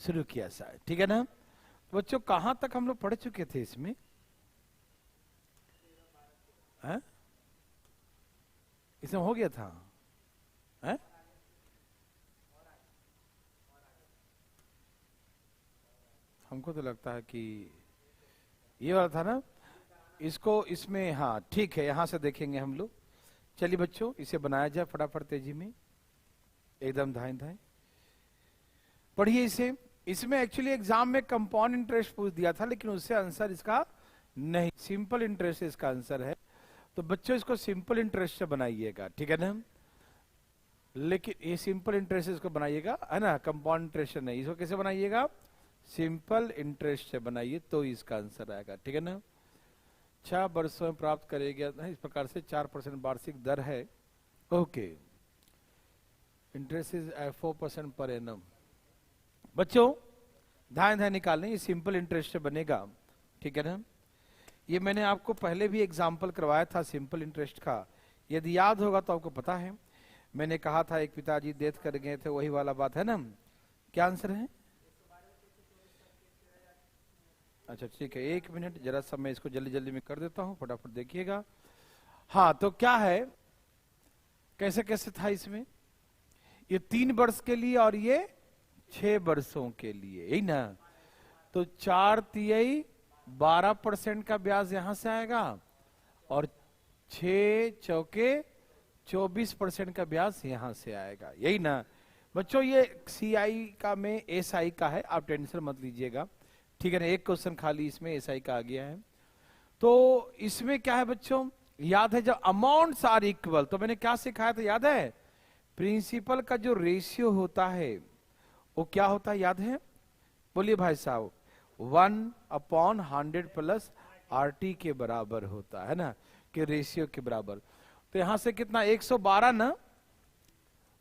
शुरू किया शायद, ठीक है ना बच्चों? कहां तक हम लोग पढ़ चुके थे इसमें? है? इसमें हो गया था? है? हमको तो लगता है कि ये वाला था ना इसको, इसमें हाँ ठीक है, यहां से देखेंगे हम लोग। चलिए बच्चों इसे बनाया जाए फटाफट तेजी में, एकदम धाए धाए पढ़िए इसे। इसमें एक्चुअली एग्जाम में कंपाउंड इंटरेस्ट पूछ दिया था, लेकिन उससे आंसर इसका नहीं, सिंपल इंटरेस्ट इसका आंसर है। तो बच्चों इसको सिंपल इंटरेस्ट से बनाइएगा, ठीक है ना? लेकिन ये सिंपल इंटरेस्ट इसको बनाइएगा, है ना, कंपाउंड इंटरेस्ट नहीं। इसको कैसे बनाइएगा? सिंपल इंटरेस्ट से बनाइए तो इसका आंसर आएगा, ठीक है ना? 6 वर्षों में प्राप्त करेगा, इस प्रकार से 4% वार्षिक दर है। Okay, interest is 4% per annum. बच्चों धाए धाए निकालने, ये सिंपल इंटरेस्ट से बनेगा, ठीक है ना? ये मैंने आपको पहले भी एग्जाम्पल करवाया था सिंपल इंटरेस्ट का, यदि याद होगा तो आपको पता है। मैंने कहा था एक पिताजी डेथ कर गए थे, वही वाला बात है ना? क्या आंसर है? अच्छा ठीक है, 1 मिनट जरा सा मैं इसको जल्दी जल्दी में कर देता हूं, फटाफट देखिएगा। हाँ तो क्या है, कैसे कैसे था इसमें? ये 3 वर्ष के लिए और ये 6 वर्षों के लिए, यही ना? तो 4 तिहाई 12% का ब्याज यहां से आएगा और 6 चौके 24% का ब्याज यहां से आएगा, यही ना बच्चों? ये सीआई का में एसआई का है, आप टेंशन मत लीजिएगा, ठीक है ना? एक क्वेश्चन खाली इसमें एसआई का आ गया है। तो इसमें क्या है बच्चों, याद है जब अमाउंट्स आर इक्वल, तो मैंने क्या सिखाया था याद है? प्रिंसिपल का जो रेशियो होता है वो क्या होता है याद है? बोलिए भाई साहब, 1/100 प्लस आरटी के बराबर होता है ना, कि रेशियो के बराबर। तो यहां से कितना 112 ना,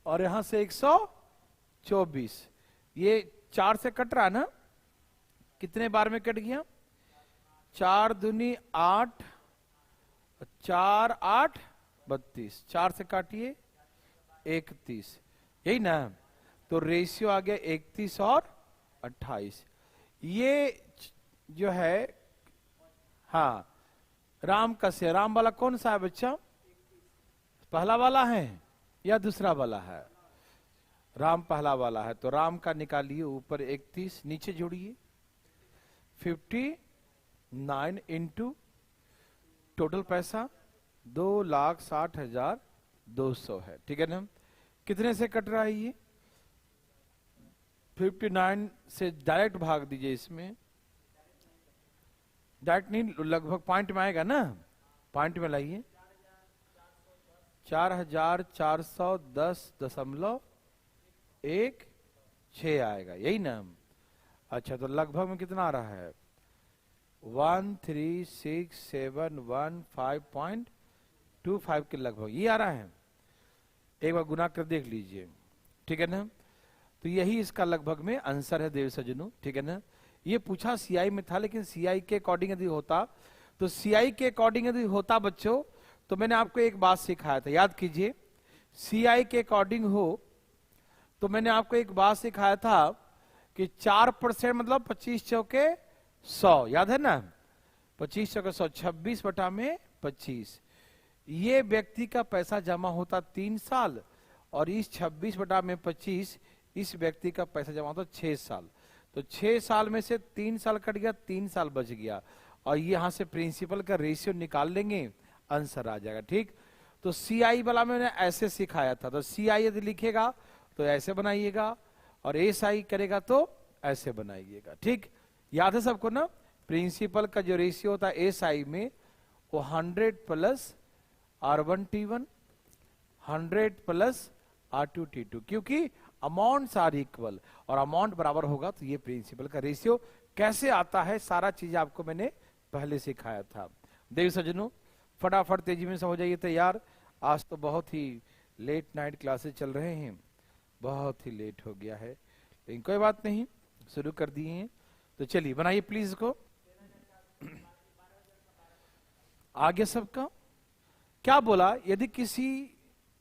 और यहां से 124, ये 4 से कट रहा ना, कितने बार में कट गया? 4 दूनी 8, 4 8 32, 4 से काटिए 31, यही ना? तो रेशियो आ गया 31 और 28। ये जो है हाँ राम का से, राम वाला कौन सा है बच्चा? पहला वाला है या दूसरा वाला है? राम पहला वाला है, तो राम का निकालिए ऊपर 31, नीचे जोड़िए 59 इंटू टोटल पैसा 2,60,200 है, ठीक है ना? कितने से कट रहा है ये? 59 से डायरेक्ट भाग दीजिए, इसमें डायरेक्ट नहीं, लगभग पॉइंट में आएगा ना, पॉइंट में लाइए 4,410.16 आएगा, यही ना? अच्छा तो लगभग में कितना आ रहा है? 1367115.25 के लगभग ये आ रहा है। एक बार गुना कर देख लीजिए, ठीक है ना? तो यही इसका लगभग में आंसर है देव सज्जनों, ठीक है ना? ये पूछा सीआई में था, लेकिन सीआई के अकॉर्डिंग यदि होता, तो सीआई के अकॉर्डिंग यदि होता बच्चों, तो मैंने आपको एक बात सिखाया था, याद कीजिए। सीआई के अकॉर्डिंग हो तो मैंने आपको एक बात सिखाया था कि 4% मतलब 25 चौके 100, याद है ना? 25 चौके 100, 26/25। ये व्यक्ति का पैसा जमा होता 3 साल, और इस 26/25 इस व्यक्ति का पैसा जमा होता 6 साल। तो 6 साल में से 3 साल कट गया, 3 साल बच गया, और ये यहां से प्रिंसिपल का रेशियो निकाल लेंगे, आंसर आ जाएगा, ठीक? तो सीआई वाला मैंने ऐसे सिखाया था, तो सीआई यदि लिखेगा तो ऐसे बनाइएगा, और एसआई करेगा तो ऐसे बनाइएगा, ठीक? याद है सबको ना? प्रिंसिपल का जो रेशियो होता है एसआई में, वो 100 प्लस R1T1, 100 प्लस R2T2, क्योंकि अमाउंट्स आर इक्वल, और अमाउंट बराबर होगा तो ये प्रिंसिपल का रेशियो कैसे आता है, सारा चीज आपको मैंने पहले सिखाया था। देव सज्जनों फटाफट तेजी में हो जाइए तैयार, आज तो बहुत ही लेट नाइट क्लासेस चल रहे हैं, बहुत ही लेट हो गया है, लेकिन कोई बात नहीं, शुरू कर दिए हैं। तो चलिए बनाइए प्लीज इसको। आगे सबका क्या बोला? यदि किसी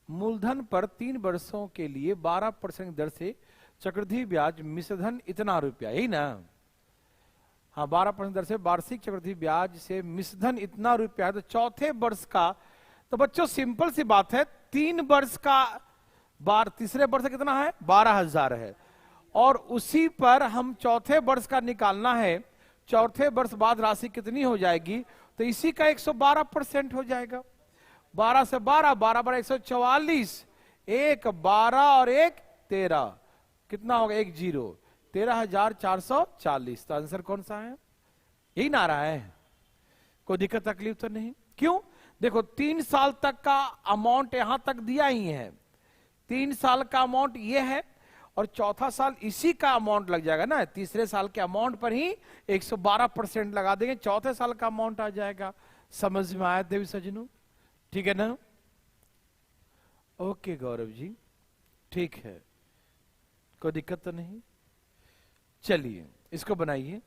मूलधन पर 3 वर्षों के लिए 12% दर से चक्रवृद्धि ब्याज मिश्रधन इतना रुपया, यही ना? हाँ, 12% दर से वार्षिक चक्रवृद्धि ब्याज से मिश्रधन इतना रुपया है, तो चौथे वर्ष का, तो बच्चों सिंपल सी बात है, 3 वर्ष का तीसरे वर्ष का कितना है? 12,000 है, और उसी पर हम चौथे वर्ष का निकालना है, चौथे वर्ष बाद राशि कितनी हो जाएगी? तो इसी का 112% हो जाएगा। 12 से 12, 12 12 144, एक 12 और एक 13, कितना होगा? 1 0, 13,440। तो आंसर कौन सा है? यही ना आ रहा है? कोई दिक्कत तकलीफ तो नहीं? क्यों? देखो 3 साल तक का अमाउंट यहां तक दिया ही है, 3 साल का अमाउंट ये है, और चौथा साल इसी का अमाउंट लग जाएगा ना, तीसरे साल के अमाउंट पर ही 112% लगा देंगे, चौथे साल का अमाउंट आ जाएगा। समझ में आया देवी सज्जनों? ठीक है ना? ओके गौरव जी, ठीक है, कोई दिक्कत तो नहीं? चलिए इसको बनाइए।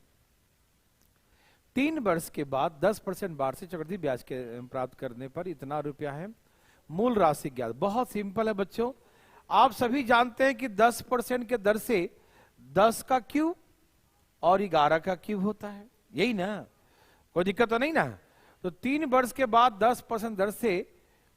3 वर्ष के बाद 10% वार्षिक चक्रवृद्धि ब्याज के प्राप्त करने पर इतना रुपया है, मूल राशि ज्ञात। बहुत सिंपल है बच्चों, आप सभी जानते हैं कि 10% के दर से 10 का क्यूब और 11 का क्यूब होता है, यही ना? कोई दिक्कत तो नहीं ना? तो 3 वर्ष के बाद 10% दर से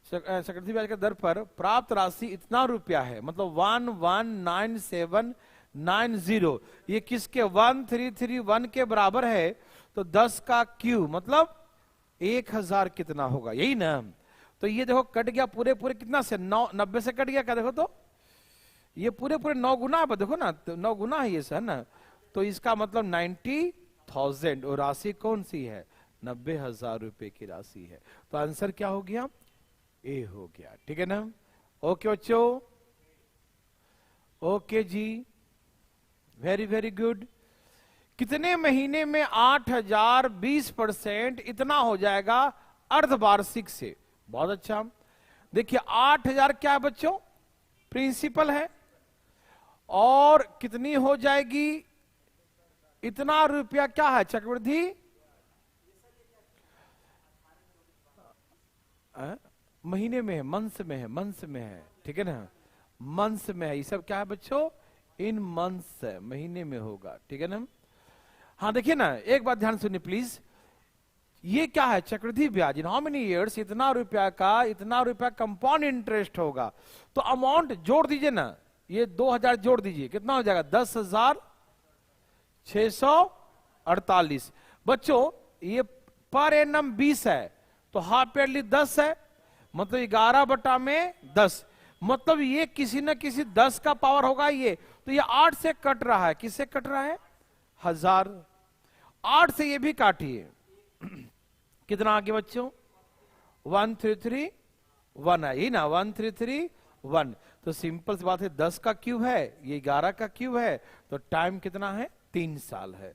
चक्रवृद्धि ब्याज के दर पर प्राप्त राशि इतना रुपया है, मतलब 119790, ये किसके? 1331 के बराबर है, तो 10 का क्यूब मतलब 1000 कितना होगा, यही ना? तो ये देखो कट गया पूरे पूरे कितना से? 90 से कट गया क्या? देखो तो ये पूरे पूरे 9 गुना है, देखो ना, तो 9 गुना है ये सर ना, तो इसका मतलब 90,000, और राशि कौन सी है? 90,000 रुपए की राशि है। तो आंसर क्या हो गया? ए हो गया। ठीक है ना? ओके बच्चों, ओके जी, वेरी वेरी गुड। कितने महीने में 8,020% इतना हो जाएगा अर्धवार्षिक से? बहुत अच्छा। देखिए 8,000 क्या है बच्चों? प्रिंसिपल है, और कितनी हो जाएगी? इतना रुपया क्या है? चक्रवृद्धि महीने में है, मंथ में है, मंथ में है, ठीक है ना? मंथ में है, ये सब क्या है बच्चों? इन मंथ्स है, महीने में होगा, ठीक है ना? हाँ देखिए ना, एक बात ध्यान सुनिए प्लीज, ये क्या है? चक्रवृद्धि ब्याज। इन हाउ मेनी इयर्स इतना रुपया कंपाउंड इंटरेस्ट होगा। तो अमाउंट जोड़ दीजिए ना, ये 2000 जोड़ दीजिए, कितना हो जाएगा? 10,648। बच्चों ये पर एनम 20 है, तो हाफ ईयरली 10 है, मतलब 11/10, मतलब ये किसी न किसी 10 का पावर होगा ये। तो ये 8 से कट रहा है, किससे कट रहा है? 1000। 8 से ये भी काटिए, कितना आगे बच्चों? 1331 है, ये ना? 1331। तो सिंपल सी बात है, 10 का क्यूब है, ये 11 का क्यूब है, तो टाइम कितना है? 3 साल है।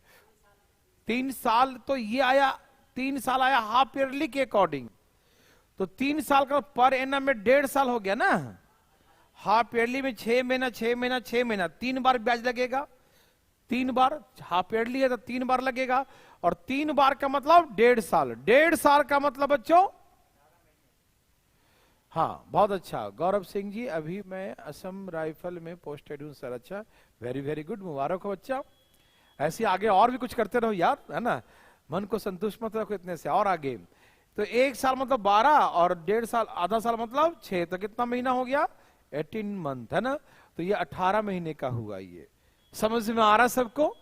3 साल, तो ये आया 3 साल आया हाफ ईयरली के अकॉर्डिंग, तो 3 साल का पर एनम में 1.5 साल हो गया ना। हाफ ईयरली में 6 महीना 6 महीना 6 महीना, 3 बार ब्याज लगेगा, 3 बार। हाफ ईयरली है तो 3 बार लगेगा, और 3 बार का मतलब 1.5 साल। 1.5 साल का मतलब बच्चों, हाँ बहुत अच्छा गौरव सिंह जी, अभी मैं असम राइफल में पोस्टेड हूं सर। अच्छा, वेरी वेरी गुड, मुबारक हो बच्चा। ऐसे आगे और भी कुछ करते रहो यार, है ना? मन को संतुष्ट मत रखो इतने से, और आगे। तो 1 साल मतलब 12, और 1.5 साल, आधा साल मतलब 6, तो कितना महीना हो गया? 18 मंथ, है ना? तो ये 18 महीने का हुआ। ये समझ में आ रहा सबको?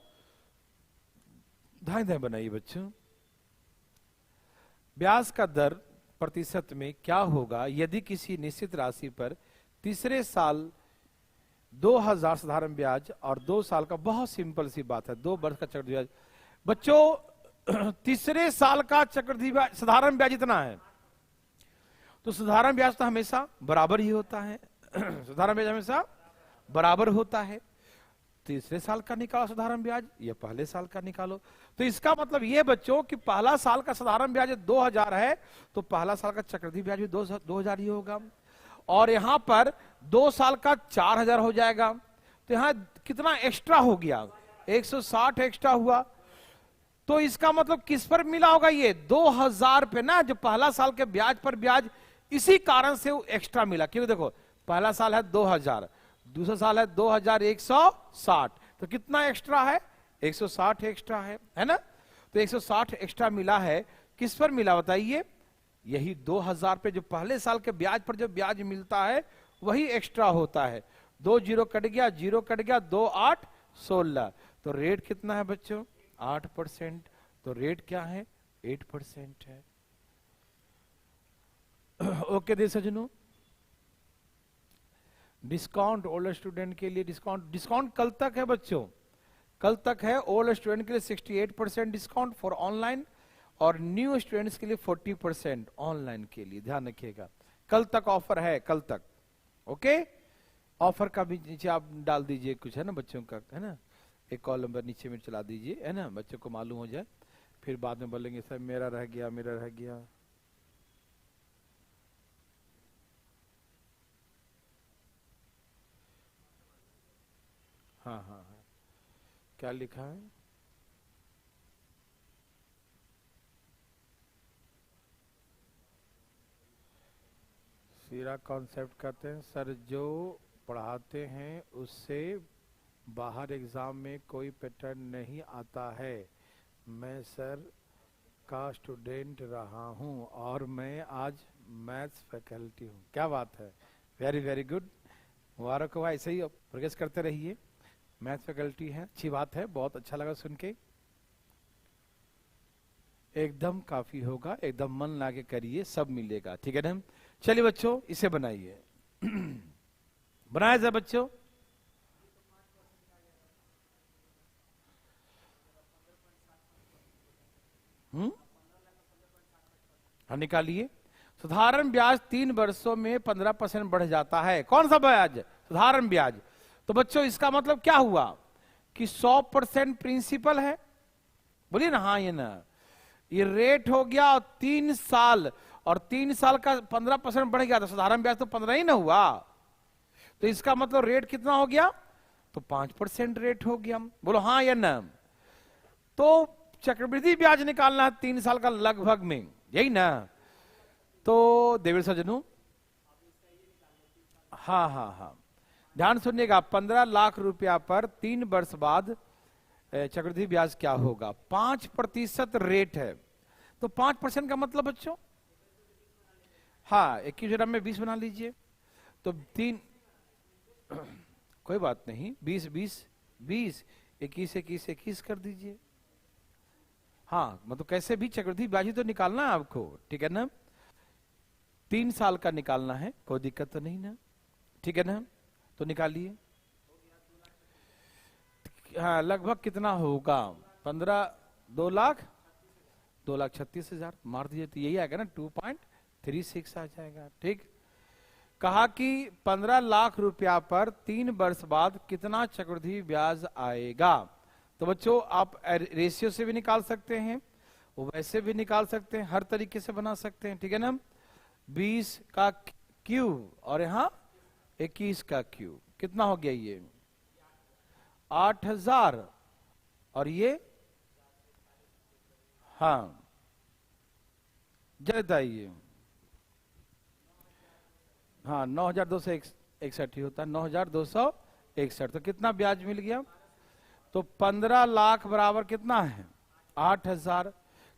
धाए धाए बनाइए बच्चों। ब्याज का दर प्रतिशत में क्या होगा यदि किसी निश्चित राशि पर तीसरे साल 2000 साधारण ब्याज और 2 साल का, बहुत सिंपल सी बात है, 2 वर्ष का चक्रवृद्धि ब्याज। बच्चों तीसरे साल का चक्रवृद्धि ब्याज, साधारण ब्याज इतना है, तो साधारण ब्याज तो हमेशा बराबर ही होता है। साधारण ब्याज हमेशा बराबर होता है। तीसरे साल का निकालो साधारण ब्याज, या पहले साल का निकालो। तो इसका मतलब ये बच्चों कि पहला साल का साधारण ब्याज 2000 है, तो पहला साल का चक्रवृद्धि ब्याज भी 2000 ही होगा, और यहां पर 2 साल का 4000 हो जाएगा। तो यहां कितना एक्स्ट्रा हो गया? 160 एक्स्ट्रा हुआ। तो इसका मतलब किस पर मिला होगा? ये 2000 पे ना, जो पहला साल के ब्याज पर ब्याज, इसी कारण से वो एक्स्ट्रा मिला। क्योंकि देखो पहला साल है 2000, दूसरा साल है 2160, तो कितना एक्स्ट्रा है? 160 एक्स्ट्रा है ना? तो 160 एक्स्ट्रा मिला है, किस पर मिला बताइए? यही 2000 पे जो पहले साल के ब्याज पर जो ब्याज मिलता है वही एक्स्ट्रा होता है। 2 जीरो कट गया, जीरो कट गया, 2 8 16, तो रेट कितना है बच्चों? 8%। तो रेट क्या है? 8% है। ओके दे सजनों, डिस्काउंट ओल्ड स्टूडेंट के लिए डिस्काउंट कल तक है बच्चों, कल तक है। ओल्ड स्टूडेंट के लिए 68% डिस्काउंट फॉर ऑनलाइन, और न्यू स्टूडेंट्स के लिए 40% ऑनलाइन के लिए, ध्यान रखिएगा। कल तक ऑफर है, कल तक। ओके, ऑफर का भी नीचे आप डाल दीजिए कुछ, है ना बच्चों का, है ना, एक कॉलम पर नीचे में चला दीजिए, है ना, बच्चों को मालूम हो जाए, फिर बाद में बोलेंगे सर मेरा रह गया, मेरा रह गया। हाँ हाँ हाँ, क्या लिखा है? सीरा कॉन्सेप्ट कहते हैं सर, जो पढ़ाते हैं उससे बाहर एग्जाम में कोई पैटर्न नहीं आता है। मैं सर का स्टूडेंट रहा हूं और मैं आज मैथ्स फैकल्टी हूं। क्या बात है, वेरी वेरी गुड, मुबारक हो, ऐसे ही प्रोग्रेस करते रहिए। मैथ्स फैकल्टी है, अच्छी बात है, बहुत अच्छा लगा सुन के। एकदम काफी होगा, एकदम मन लाके करिए, सब मिलेगा, ठीक है ना। चलिए बच्चों, इसे बनाइए। बनाया जाए बच्चों। हाँ निकालिए। साधारण ब्याज 3 वर्षों में 15% बढ़ जाता है। कौन सा ब्याज? साधारण ब्याज। तो बच्चों इसका मतलब क्या हुआ कि 100% प्रिंसिपल है, बोलिए ना हाँ ये ना, ये रेट हो गया 3 साल, और 3 साल का 15% बढ़ गया, तो साधारण ब्याज तो 15 ही ना हुआ, तो इसका मतलब रेट कितना हो गया? तो 5% रेट हो गया। बोलो हाँ या ना। तो चक्रवृद्धि ब्याज निकालना है 3 साल का लगभग में, यही ना। तो देवेश सजनू, हाँ हाँ हाँ, ध्यान सुनिएगा, 15 लाख रुपया पर 3 वर्ष बाद चक्रवृद्धि ब्याज क्या होगा? 5% रेट है, तो 5% का मतलब बच्चों, हाँ 21 में 20 बना लीजिए, तो 3 कोई बात नहीं, 20 20 20, 21 21 21 कर दीजिए। हाँ मतलब कैसे भी चक्रवृद्धि ब्याज ही तो निकालना है आपको, ठीक है ना। 3 साल का निकालना है, कोई दिक्कत तो नहीं ना, ठीक है ना, तो निकालिए। हाँ लगभग कितना होगा? 15 2,36,000 मार दीजिए, तो यही आएगा ना, 2.36 आ जाएगा, ठीक। कहा कि 15 लाख रुपया पर 3 वर्ष बाद कितना चक्रवृद्धि ब्याज आएगा। तो बच्चों आप रेशियो से भी निकाल सकते हैं, वैसे भी निकाल सकते हैं, हर तरीके से बना सकते हैं, ठीक है ना। 20 का क्यूब और यहाँ 21 का क्यूब, कितना हो गया? ये 8,000, और ये हाँ जल्द आइए, हाँ 9,261 ही होता है, 9,261। तो कितना ब्याज मिल गया? तो 15 लाख बराबर कितना है? 8,000।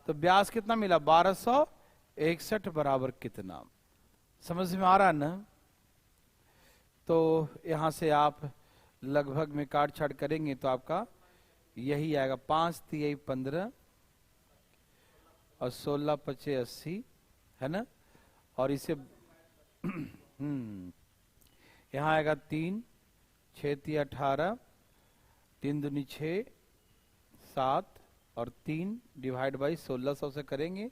तो ब्याज कितना मिला? 1,261 बराबर कितना? समझ में आ रहा है ना। तो यहां से आप लगभग में काट छाट करेंगे तो आपका यही आएगा, 5 तिहाई 15 और 16 पचे 80, है ना। और इसे यहाँ आएगा 3 6 तिया 18, 3 दूनी 6 7, और 3 डिवाइड बाई 1600 से करेंगे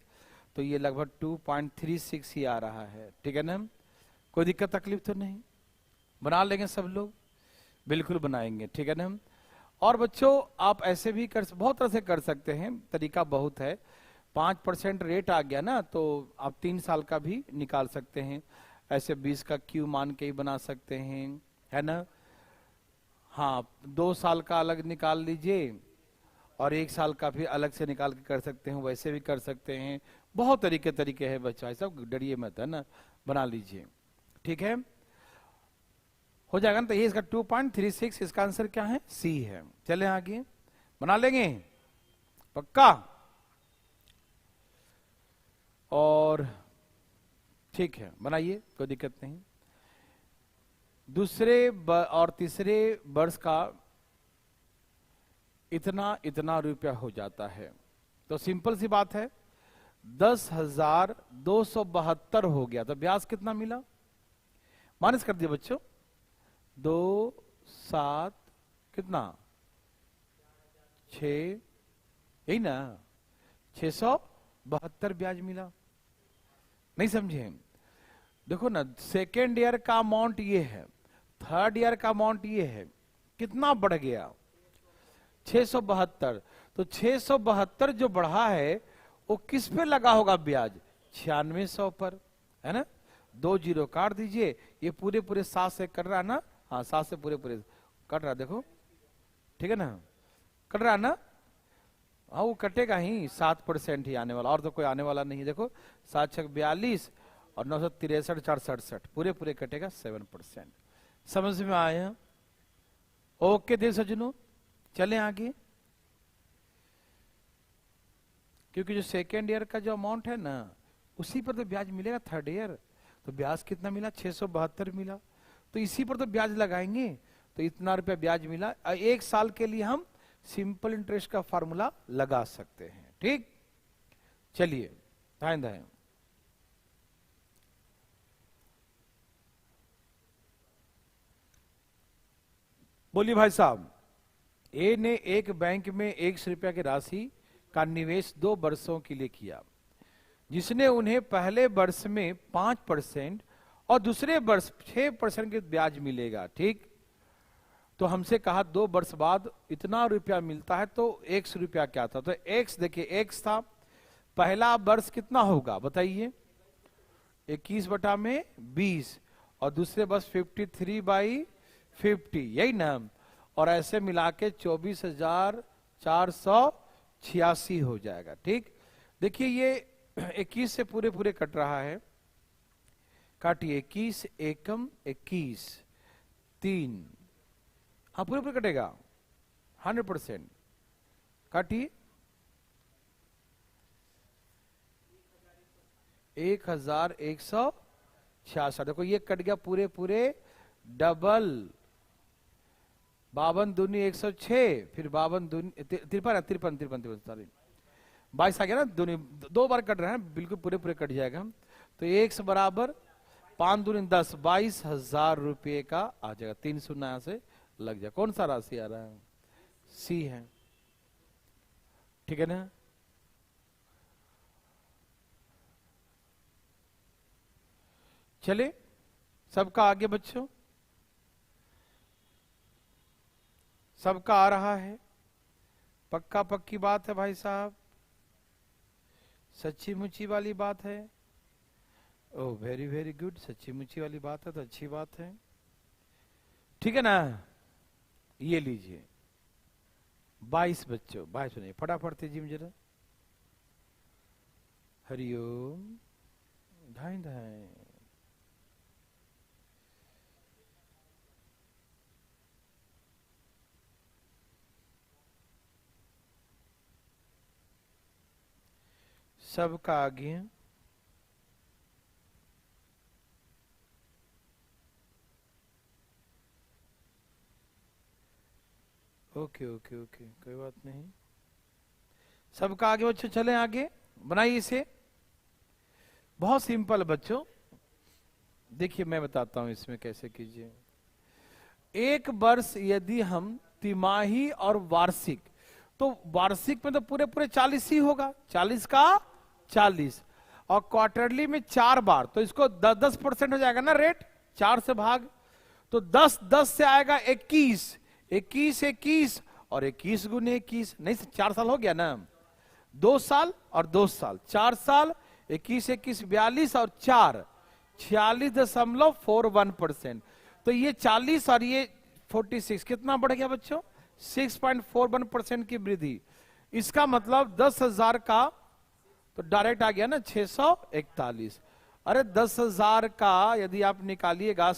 तो ये लगभग 2.36 ही आ रहा है, ठीक है ना। कोई दिक्कत तकलीफ तो नहीं, बना लेंगे सब लोग, बिल्कुल बनाएंगे, ठीक है ना। और बच्चों आप ऐसे भी बहुत तरह से कर सकते हैं, तरीका बहुत है। 5% रेट आ गया ना, तो आप 3 साल का भी निकाल सकते हैं, ऐसे 20 का क्यू मान के ही बना सकते हैं, है ना। हाँ 2 साल का अलग निकाल लीजिए और 1 साल का फिर अलग से निकाल के कर सकते हैं, वैसे भी कर सकते हैं, बहुत तरीके हैं बच्चा, सब डरिए मत, है ना, बना लीजिए, ठीक है। हो जाएगा ना। तो ये इसका 2.36, इसका आंसर क्या है? सी है। चले आगे, बना लेंगे पक्का। और ठीक है, बनाइए, कोई दिक्कत नहीं। दूसरे और तीसरे वर्ष का इतना इतना रुपया हो जाता है। तो सिंपल सी बात है, 10,272 हो गया। तो ब्याज कितना मिला? माइनस कर दिया बच्चों, 2 7 कितना 6, यही ना, 672 ब्याज मिला। नहीं समझे? देखो ना, सेकेंड ईयर का अमाउंट ये है, थर्ड ईयर का अमाउंट ये है, कितना बढ़ गया? 672। तो 672 जो बढ़ा है वो किस पे लगा होगा ब्याज? 9600 पर, है ना। 2 जीरो काट दीजिए, ये पूरे पूरे 7 से कट रहा ना, हाँ 7 से पूरे पूरे कट रहा, देखो ठीक है ना, कट रहा ना। हाँ वो कटेगा ही, 7% ही आने वाला, और तो कोई आने वाला नहीं। देखो 7 6 42 और 963 4 67, पूरे पूरे कटेगा 7%। समझ में आया? ओके देव सज्जनों, चलें आगे। क्योंकि जो सेकेंड ईयर का जो अमाउंट है ना, उसी पर तो ब्याज मिलेगा थर्ड ईयर। तो ब्याज कितना मिला? 672 मिला। तो इसी पर तो ब्याज लगाएंगे, तो इतना रुपया ब्याज मिला। 1 साल के लिए हम सिंपल इंटरेस्ट का फार्मूला लगा सकते हैं। ठीक, चलिए ध्यान दें। बोलिए भाई साहब, ए ने एक बैंक में 100 रुपया की राशि का निवेश 2 वर्षों के लिए किया, जिसने उन्हें पहले वर्ष में 5% और दूसरे वर्ष 6% के ब्याज मिलेगा। ठीक, तो हमसे कहा 2 वर्ष बाद इतना रुपया मिलता है, तो 100 रुपया क्या था? तो एक्स देखिए, एक्स था, पहला वर्ष कितना होगा बताइए? 21/20, और दूसरे वर्ष 53/50, यही ना। और ऐसे मिला के 24,486 हो जाएगा। ठीक, देखिए ये 21 से पूरे पूरे कट रहा है, काटिए, 21 एकम 21 3, हाँ पूरे पूरे कटेगा 100%, काटिए 1166। देखो ये कट गया पूरे पूरे डबल, 52 दूनी 106, फिर 52 दूनी 53 53 22 आ गया ना, दूनी 2 बार कट रहा है, बिल्कुल पूरे पूरे कट जाएगा। तो 1 बराबर 5 दूनी 10, 22,000 रुपये का आ जाएगा। 3 शून्य यहां से लग जाए। कौन सा राशि आ रहा है? सी है, ठीक है ना। चले सबका आगे बच्चों, सबका आ रहा है? पक्का पक्की बात है भाई साहब, सच्ची मुच्ची वाली बात है? ओह वेरी वेरी गुड, सच्ची मुच्ची वाली बात है तो अच्छी बात है, ठीक है ना। ये लीजिए 22 बच्चों, 22 नहीं, फटाफट तेजी में जरा। हरिओम, धाई धाई। सबका आगे, ओके ओके ओके, कोई बात नहीं, सबका आगे बच्चों। चलें आगे, बनाइए इसे, बहुत सिंपल बच्चों। देखिए मैं बताता हूं इसमें कैसे कीजिए। एक वर्ष यदि हम तिमाही और वार्षिक, तो वार्षिक में तो पूरे पूरे 40 ही होगा, 40 का 40, और क्वार्टरली में 4 बार, तो इसको 10% हो जाएगा ना रेट, 4 से भाग, तो 10 से आएगा 21, 21 21, और 21 गुने 21, नहीं 4 साल हो गया ना, 2 साल और 2 साल, 4 साल, 21 21 42 और 4 46.41%। तो ये 40 और ये 46 कितना बढ़ गया बच्चों? 6.41% की वृद्धि। इसका मतलब 10,000 का तो डायरेक्ट आ गया ना 641। अरे 10,000 का यदि आप निकालिएगा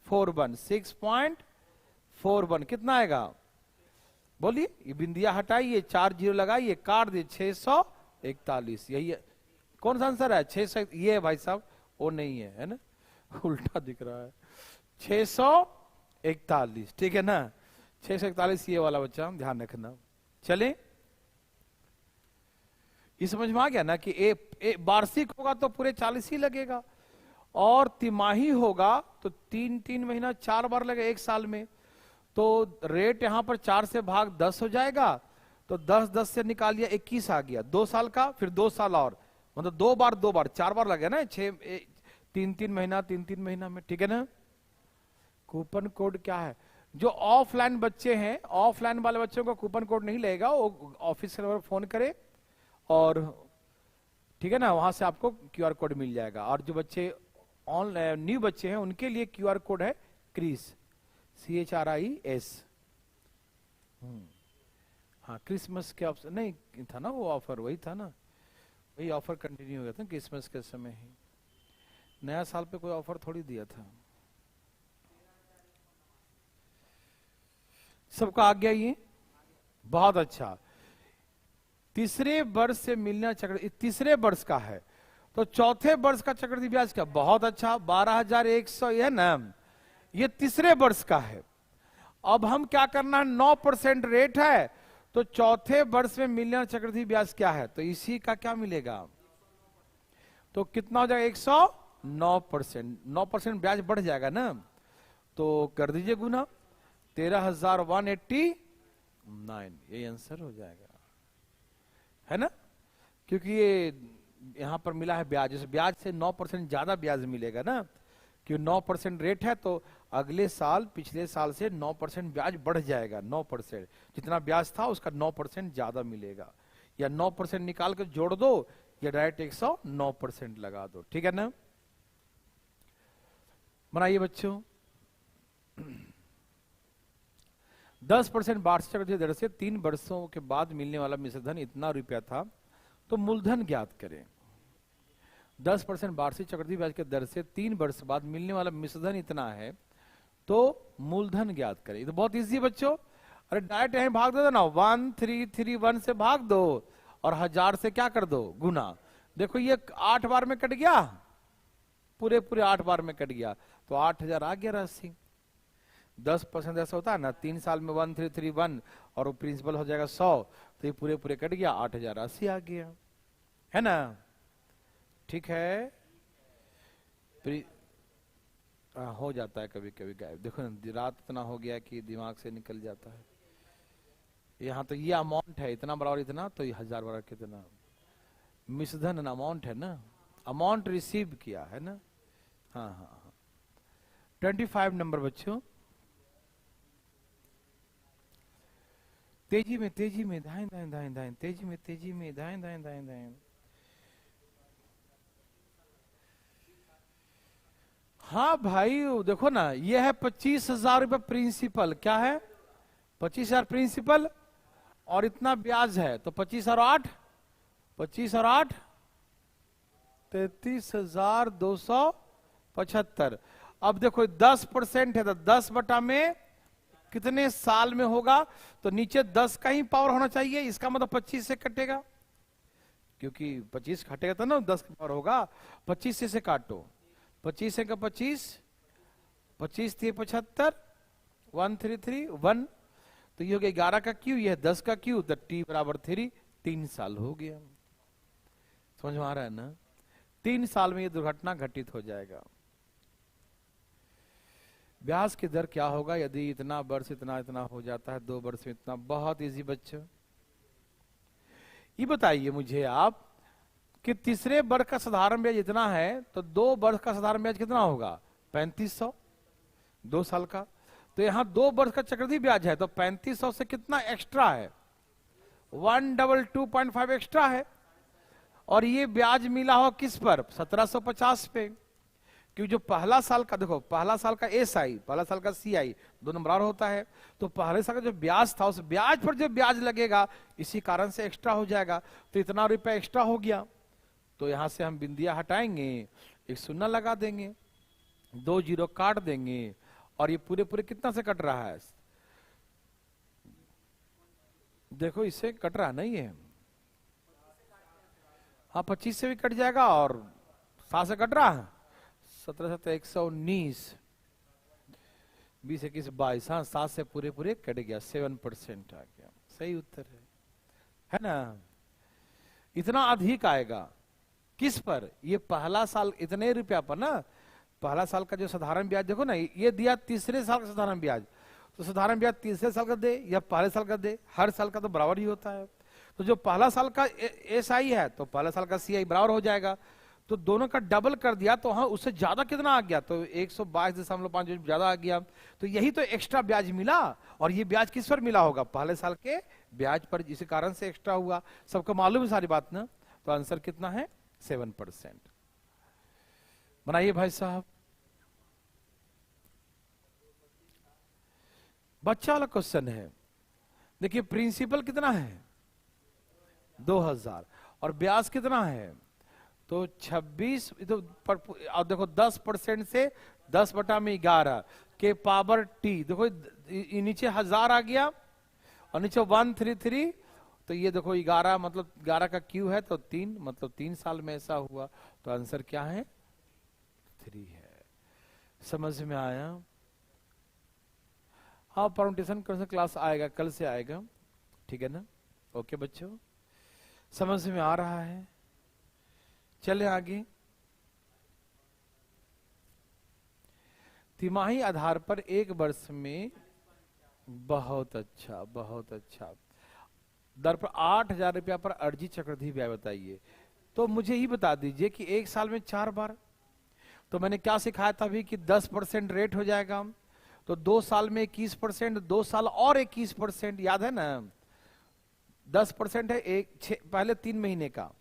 6.41 6.41 कितना आएगा बोलिए। ये बिंदिया हटाइए, 4 जीरो लगाइए, काट दिए 641। यही है, कौन सा आंसर है 600? ये है भाई साहब, वो नहीं है, है ना, उल्टा दिख रहा है। 641, ठीक है ना, 641 ये वाला बच्चा ध्यान रखना। चले, ये समझ में आ गया ना कि वार्षिक होगा तो पूरे 40 ही लगेगा, और तिमाही होगा तो 3 महीना 4 बार लगेगा एक साल में। तो रेट यहां पर 4 से भाग 10 हो जाएगा, तो 10 से निकालिए 21 आ गया, 2 साल का, फिर 2 साल और, मतलब 2 बार 4 बार लगे ना, 3 महीना में, ठीक है ना। कूपन कोड क्या है? जो ऑफलाइन बच्चे हैं, ऑफलाइन वाले बच्चों को कूपन कोड नहीं लगेगा, वो ऑफिस से फोन करे और ठीक है ना, वहां से आपको क्यूआर कोड मिल जाएगा। और जो बच्चे ऑनलाइन न्यू बच्चे हैं उनके लिए क्यूआर कोड है क्रिस, CHRIS। हाँ, क्रिसमस के ऑप्शन नहीं था ना, वो ऑफर वही था ना, वही ऑफर कंटिन्यू हो गया था क्रिसमस के समय ही, नया साल पे कोई ऑफर थोड़ी दिया था। सबका आ गया ये, बहुत अच्छा। तीसरे वर्ष से मिलना चक्रवृद्धि, तीसरे वर्ष का है, तो चौथे वर्ष का चक्रवृद्धि ब्याज क्या, बहुत अच्छा, 12,100, यह ना, ये तीसरे वर्ष का है। अब हम क्या करना है, 9% रेट है, तो चौथे वर्ष में मिलना चक्रवृद्धि ब्याज क्या है, तो इसी का क्या मिलेगा, तो कितना हो जाएगा 109%, 9% ब्याज बढ़ जाएगा ना, तो कर दीजिए गुना, 13,189, ये आंसर हो जाएगा, है ना, क्योंकि ये यहां पर मिला है ब्याज, इस ब्याज से 9% ज्यादा ब्याज मिलेगा ना, क्योंकि 9% रेट है, तो अगले साल पिछले साल से 9% ब्याज बढ़ जाएगा, 9% जितना ब्याज था उसका 9% ज्यादा मिलेगा, या 9% निकाल कर जोड़ दो, या डायरेक्ट 109% लगा दो, ठीक है ना। बनाइए बच्चों। 10% वार्षिक चक्रवृद्धि दर से 3 वर्षों के बाद मिलने वाला मिश्र धन इतना रुपया था, तो मूलधन ज्ञात करें। 10% वार्षिक चक्रवृद्धि ब्याज के दर से 3 वर्ष बाद मिलने वाला मिश्र धन इतना है, तो मूलधन ज्ञात करें। तो बहुत इजी बच्चों, अरे डायरेक्ट यहीं भाग दो ना, 1331 से भाग दो और 1000 से क्या कर दो, गुना। देखो ये 8 बार में कट गया, पूरे 8 बार में कट गया, तो 8,000 आ गया राशि। 10% ऐसा होता है ना, 3 साल में 1331 और प्रिंसिपल हो जाएगा 100, तो ये पूरे कट गया, 8,000 राशि आ गया, है ना, ठीक है। हो जाता है कभी कभी गायब, देखो ना, रात इतना हो गया कि दिमाग से निकल जाता है। यहाँ तो ये अमाउंट है इतना बराबर इतना, तो ये 1000 बराबर कितना, मिश्रधन अमाउंट है ना, अमाउंट रिसीव किया है ना। हाँ हाँ हाँ, 25 नंबर बच्चों, तेजी में दाएं दाएं दाएं दाएं, तेजी में दाएं दाएं दाएं दाएं। हाँ भाई देखो ना, ये है 25,000 रुपये प्रिंसिपल, क्या है 25,000 प्रिंसिपल, और इतना ब्याज है, तो 25 और 8 33,275। अब देखो 10% है, तो 10 बटा में कितने साल में होगा, तो नीचे 10 का ही पावर होना चाहिए, इसका मतलब 25 से कटेगा, क्योंकि 25 घटेगा तो ना 10 का पावर होगा, 25 से काटो, 25 का 25 3 75, 133 तो ये हो गया 11 का क्यू, ये 10 का क्यू, तो t बराबर 3, 3 साल हो गया। समझ में आ रहा है ना, 3 साल में ये दुर्घटना घटित हो जाएगा। ब्याज की दर क्या होगा यदि इतना वर्ष इतना हो जाता है, 2 वर्ष में इतना, बहुत इजी बच्चों। ये बताइए मुझे आप कि तीसरे वर्ष का साधारण ब्याज इतना है, तो 2 वर्ष का साधारण ब्याज कितना होगा, 3500, 2 साल का, तो यहां 2 वर्ष का चक्रवृद्धि ब्याज है, तो 3500 से कितना एक्स्ट्रा है, 122.5 एक्स्ट्रा है, और ये ब्याज मिला हो किस पर, 1750 पे, क्योंकि जो पहला साल का, देखो पहला साल का SI, पहला साल का CI, दोनों बराबर होता है, तो पहले साल का जो ब्याज था उस ब्याज पर जो ब्याज लगेगा इसी कारण से एक्स्ट्रा हो जाएगा, तो इतना रुपया एक्स्ट्रा हो गया, तो यहां से हम बिंदिया हटाएंगे, एक 0 लगा देंगे, 2 जीरो काट देंगे, और ये पूरे पूरे कितना से कट रहा है? देखो इससे कट रहा नहीं है। हाँ 25 से भी कट जाएगा और 7 से कट रहा है। 17 7 119 20 21 22, हाँ 7 से पूरे पूरे कट गया, 7% आ गया। सही उत्तर है ना? इतना अधिक आएगा किस पर? ये पहला साल इतने रुपया पर ना, पहला साल का जो साधारण ब्याज देखो ना, ये दिया तीसरे साल का साधारण ब्याज, तो साधारण ब्याज तीसरे साल का दे या पहले साल का दे, हर साल का तो बराबर ही होता है। तो जो पहला साल का एसआई है तो पहला साल का सीआई बराबर हो जाएगा, तो दोनों का डबल कर दिया तो हाँ उससे ज्यादा कितना आ गया? तो 122.5 ज्यादा आ गया। तो यही तो एक्स्ट्रा ब्याज मिला, और ये ब्याज किस पर मिला होगा? पहले साल के ब्याज पर, जिस कारण से एक्स्ट्रा हुआ। सबको मालूम है सारी बात ना? तो आंसर कितना है? 7%। बनाइए भाई साहब। बच्चा वाला क्वेश्चन है। देखिए प्रिंसिपल कितना है? 2000, और ब्याज कितना है? तो 26, तो और देखो 10% से 10/11 के पावर टी, देखो नीचे 1000 आ गया और नीचे 133, तो ये देखो 11, मतलब 11 का क्यू है तो 3, मतलब 3 साल में ऐसा हुआ। तो आंसर क्या है? 3 है। समझ में आया? हाँ परमुटेशन क्लास आएगा, कल से आएगा, ठीक है ना? ओके बच्चों, समझ में आ रहा है? चले आगे। तिमाही आधार पर एक वर्ष में, बहुत अच्छा बहुत अच्छा, दर पर 8,000 रुपया पर अर्जी चक्रवृद्धि ब्याज बताइए। तो मुझे ही बता दीजिए कि एक साल में 4 बार, तो मैंने क्या सिखाया था अभी कि 10% रेट हो जाएगा, तो 2 साल में 21%, 2 साल और 21%, याद है ना? 10% है पहले 3 महीने का,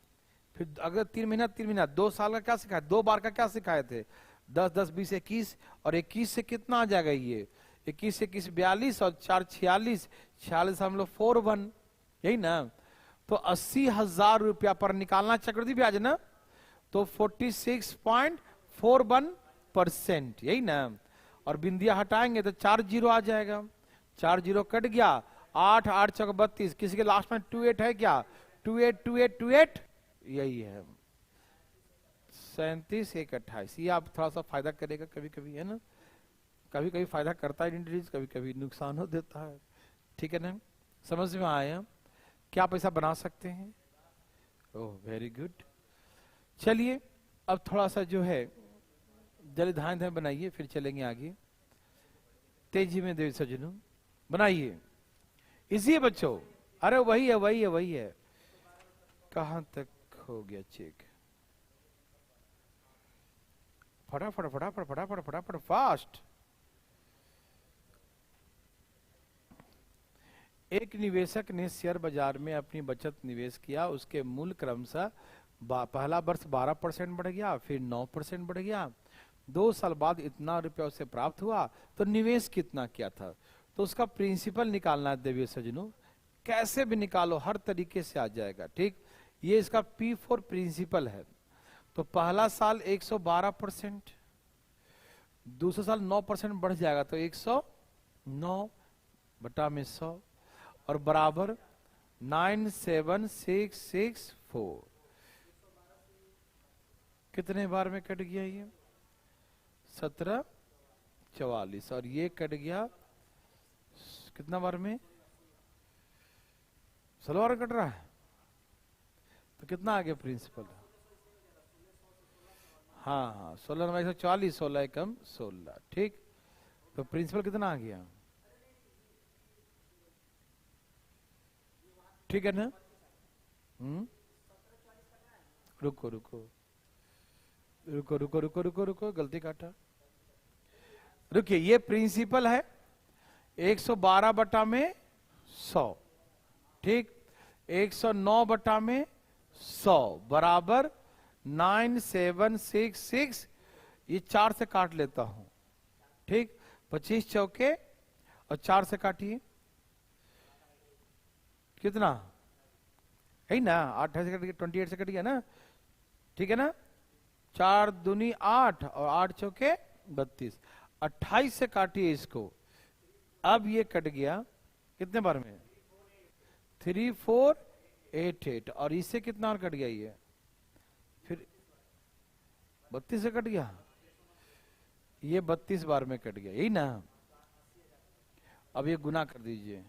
फिर अगर 3 महीना 3 महीना, 2 साल का क्या सिखाया? 2 बार का क्या सिखाए थे? 10 10 20 21, और 21 से कितना आ जाएगा? ये 21 से 21 42 और 4 46, 46 हम लोग 41, यही ना? तो 80,000 रुपया पर निकालना चक्रवृद्धि ब्याज ना, तो 46.41%, यही ना? और बिंदिया हटाएंगे तो 4 जीरो आ जाएगा, 4 जीरो कट गया, 8 8 चौक 32, किसी के लास्ट में 28 है क्या? 28 28 28, यही है 37 1 28। ये आप थोड़ा सा फायदा करेगा कभी कभी, है ना? कभी कभी फायदा करता है इंट्रोड्यूस, कभी कभी नुकसान हो देता है, ठीक है ना? समझ में आया? क्या पैसा बना सकते हैं? Oh very good. चलिए अब थोड़ा सा जो है जल्दी ध्यान ध्यान बनाइए, फिर चलेंगे आगे तेजी में। देव सज्जनों बनाइए, इसी है बच्चों। अरे वही है वही है वही है। कहां तक हो गया चेक? फटाफट फटाफट फटाफट फटाफट फास्ट। एक निवेशक ने शेयर बाजार में अपनी बचत निवेश किया, उसके मूल क्रमशः पहला वर्ष 12% बढ़ गया, फिर 9% बढ़ गया, 2 साल बाद इतना रुपया उसे प्राप्त हुआ, तो निवेश कितना किया था? तो उसका प्रिंसिपल निकालना है देवी सज्जनों, कैसे भी निकालो, हर तरीके से आ जाएगा, ठीक? ये इसका P4 प्रिंसिपल है। तो पहला साल 112%, दूसरा साल 9% बढ़ जाएगा, तो 109 बटा में 100, और बराबर 97664। कितने बार में कट गया ये? 1744, और ये कट गया कितना बार में? 16 बार कट रहा है, तो कितना आ गया प्रिंसिपल? हाँ हाँ 16 9 140, 16 एकम 16, ठीक? तो प्रिंसिपल कितना आ गया? ठीक है ना? रुको रुको रुको रुको रुको रुको रुको, गलती काटा। रुकिए, ये प्रिंसिपल है 112 बटा में 100, ठीक? 109 बटा में 100 बराबर 9766, ये 4 से काट लेता हूं, ठीक? 25 चौके और 4 से काटिए, कितना है ना? 28 से कट गया, 28 से कट गया ना, ठीक है ना? 4 दूनी 8 और 8 चौके 32। 28 से काटिए इसको, अब ये कट गया कितने बार में, 3 4 8 8, और इससे कितना और कट गया, ये फिर 32 से कट गया, ये 32 बार में कट गया, यही ना। अब ये गुना कर दीजिए,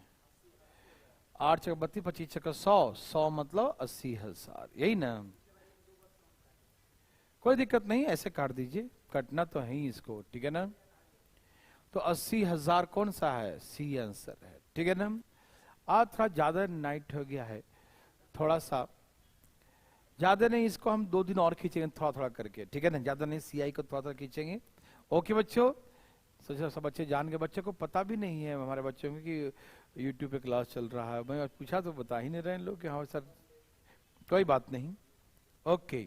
8 छक्का 32, 25 छक्का 100, 100 मतलब 80,000, यही ना। कोई दिक्कत नहीं, ऐसे काट दीजिए, कटना तो है ही इसको, ठीक है ना। तो 80,000 कौन सा है, सी आंसर है, ठीक है ना। आज थोड़ा ज्यादा नाइट हो गया है, थोड़ा सा ज्यादा नहीं, इसको हम 2 दिन और खींचेंगे थोड़ा थोड़ा करके, ठीक है ना, ज्यादा नहीं, सीआई को थोड़ा थोड़ा खींचेंगे। ओके बच्चों, सब बच्चे जान के, बच्चे को पता भी नहीं है हमारे बच्चों को कि यूट्यूब पे क्लास चल रहा है। मैं पूछा तो बता ही नहीं रहे हैं लोग कि हाँ सर, कोई बात नहीं, ओके।